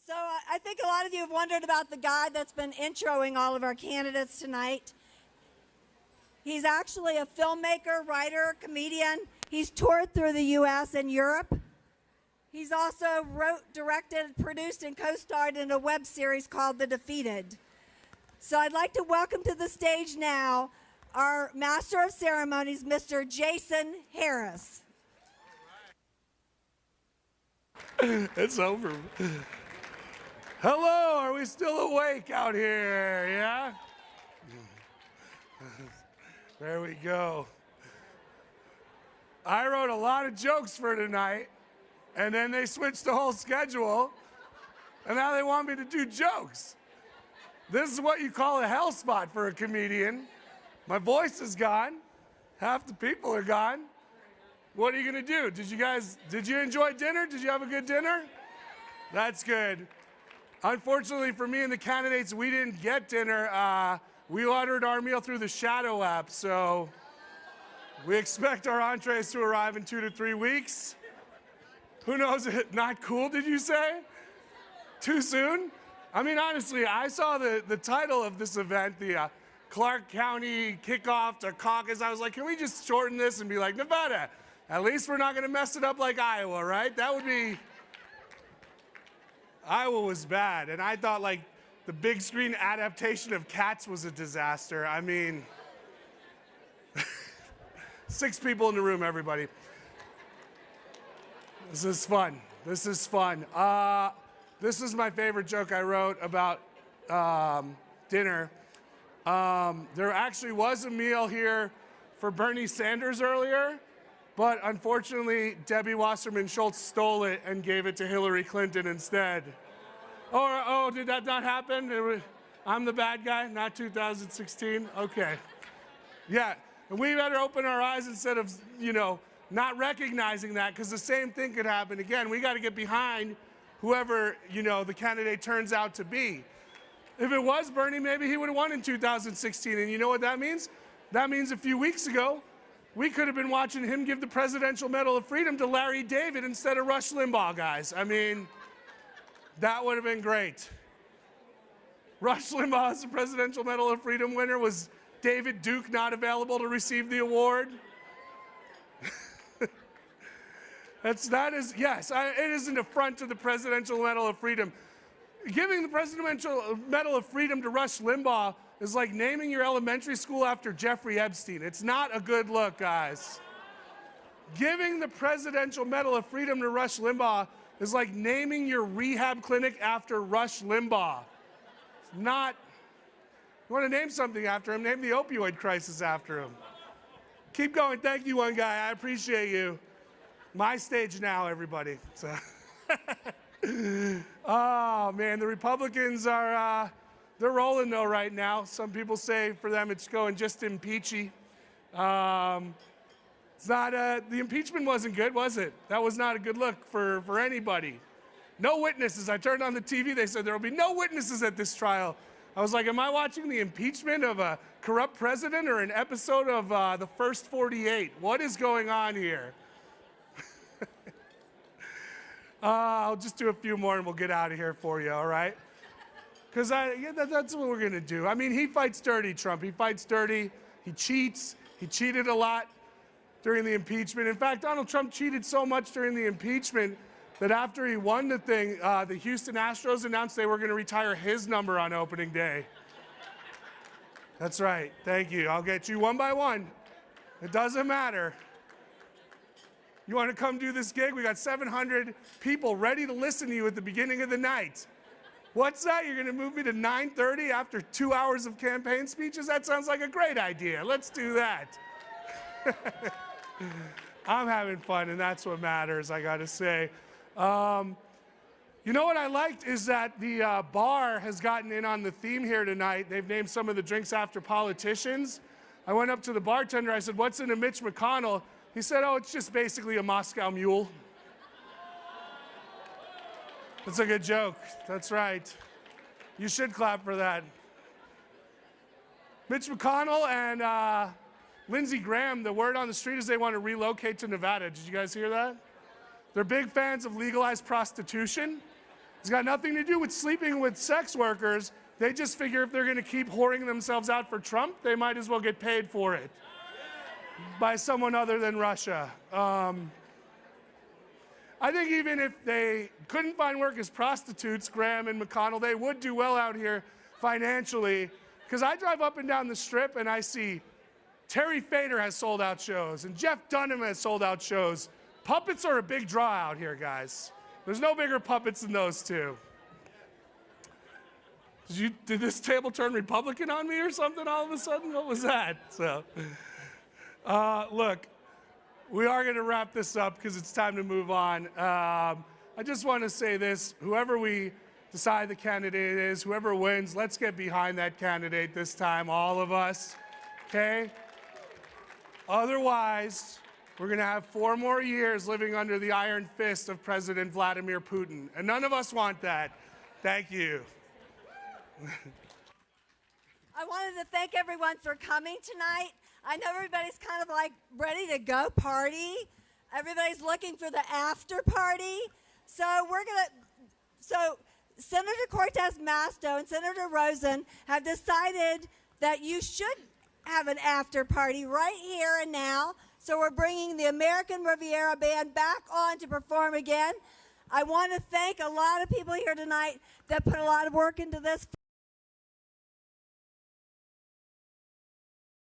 So I think a lot of you have wondered about the guy that's been introing all of our candidates tonight. He's actually a filmmaker, writer, comedian. He's toured through the U.S. and Europe. He's also wrote, directed, produced, and co-starred in a web series called The Defeated. So I'd like to welcome to the stage now our Master of Ceremonies, Mr. Jason Harris. It's over. Hello, are we still awake out here? Yeah? There we go. I wrote a lot of jokes for tonight, and then they switched the whole schedule, and now they want me to do jokes. This is what you call a hell spot for a comedian. My voice is gone. Half the people are gone. What are you gonna do? Did you enjoy dinner? Did you have a good dinner? That's good. Unfortunately for me and the candidates, we didn't get dinner. We ordered our meal through the Shadow app, so we expect our entrees to arrive in 2 to 3 weeks. Who knows? Not cool, did you say? Too soon? I mean, honestly, I saw the title of this event, the Clark County Kickoff To Caucus. I was like, can we just shorten this and be like, Nevada? At least we're not gonna mess it up like Iowa, right? That would be, Iowa was bad, and I thought like the big screen adaptation of Cats was a disaster. I mean, 6 people in the room, everybody. This is fun. This is fun. This is my favorite joke I wrote about dinner. There actually was a meal here for Bernie Sanders earlier, but unfortunately, Debbie Wasserman Schultz stole it and gave it to Hillary Clinton instead. Oh, did that not happen? I'm the bad guy, not 2016? Okay. Yeah, and we better open our eyes instead of, not recognizing that, because the same thing could happen again. We got to get behind whoever, the candidate turns out to be. If it was Bernie, maybe he would have won in 2016, and you know what that means? That means a few weeks ago, we could have been watching him give the Presidential Medal of Freedom to Larry David instead of Rush Limbaugh, guys. I mean, that would have been great. Rush Limbaugh is the Presidential Medal of Freedom winner. Was David Duke not available to receive the award? Yes, it is an affront to the Presidential Medal of Freedom. Giving the Presidential Medal of Freedom to Rush Limbaugh is like naming your elementary school after Jeffrey Epstein. It's not a good look, guys. Giving the Presidential Medal of Freedom to Rush Limbaugh is like naming your rehab clinic after Rush Limbaugh. It's not. You want to name something after him, name the opioid crisis after him. Keep going. Thank you, one guy. I appreciate you. My stage now, everybody. So. Oh, man, the Republicans are, they're rolling though right now. Some people say for them it's going just impeachy. It's not, the impeachment wasn't good, was it? That was not a good look for anybody. No witnesses. I turned on the TV, they said there will be no witnesses at this trial. I was like, am I watching the impeachment of a corrupt president or an episode of The First 48? What is going on here? I'll just do a few more and we'll get out of here for you, all right? Because that's what we're going to do. I mean, he fights dirty, Trump. He fights dirty. He cheats. He cheated a lot during the impeachment. In fact, Donald Trump cheated so much during the impeachment that after he won the thing, the Houston Astros announced they were going to retire his number on opening day. That's right. Thank you. I'll get you one by one. It doesn't matter. You want to come do this gig? We got 700 people ready to listen to you at the beginning of the night. What's that? You're going to move me to 9:30 after 2 hours of campaign speeches? That sounds like a great idea. Let's do that. I'm having fun, and that's what matters, I got to say. You know what I liked is that the bar has gotten in on the theme here tonight. They've named some of the drinks after politicians. I went up to the bartender. I said, what's in a Mitch McConnell? He said, oh, it's just basically a Moscow Mule. That's a good joke. That's right. You should clap for that. Mitch McConnell and Lindsey Graham, the word on the street is they want to relocate to Nevada. Did you guys hear that? They're big fans of legalized prostitution. It's got nothing to do with sleeping with sex workers. They just figure if they're going to keep whoring themselves out for Trump, they might as well get paid for it by someone other than Russia. I think even if they couldn't find work as prostitutes, Graham and McConnell, they would do well out here financially. Because I drive up and down the Strip and I see Terry Fader has sold out shows and Jeff Dunham has sold out shows. Puppets are a big draw out here, guys. There's no bigger puppets than those two. Did this table turn Republican on me or something all of a sudden? What was that? So, look, we are going to wrap this up because it's time to move on. I just want to say this. Whoever we decide the candidate is, whoever wins, let's get behind that candidate this time, all of us, okay? Otherwise, we're going to have 4 more years living under the iron fist of President Vladimir Putin, and none of us want that. Thank you. I wanted to thank everyone for coming tonight. I know everybody's kind of like ready to go party. Everybody's looking for the after party. So Senator Cortez Masto and Senator Rosen have decided that you should have an after party right here and now. So we're bringing the American Riviera Band back on to perform again. I want to thank a lot of people here tonight that put a lot of work into this.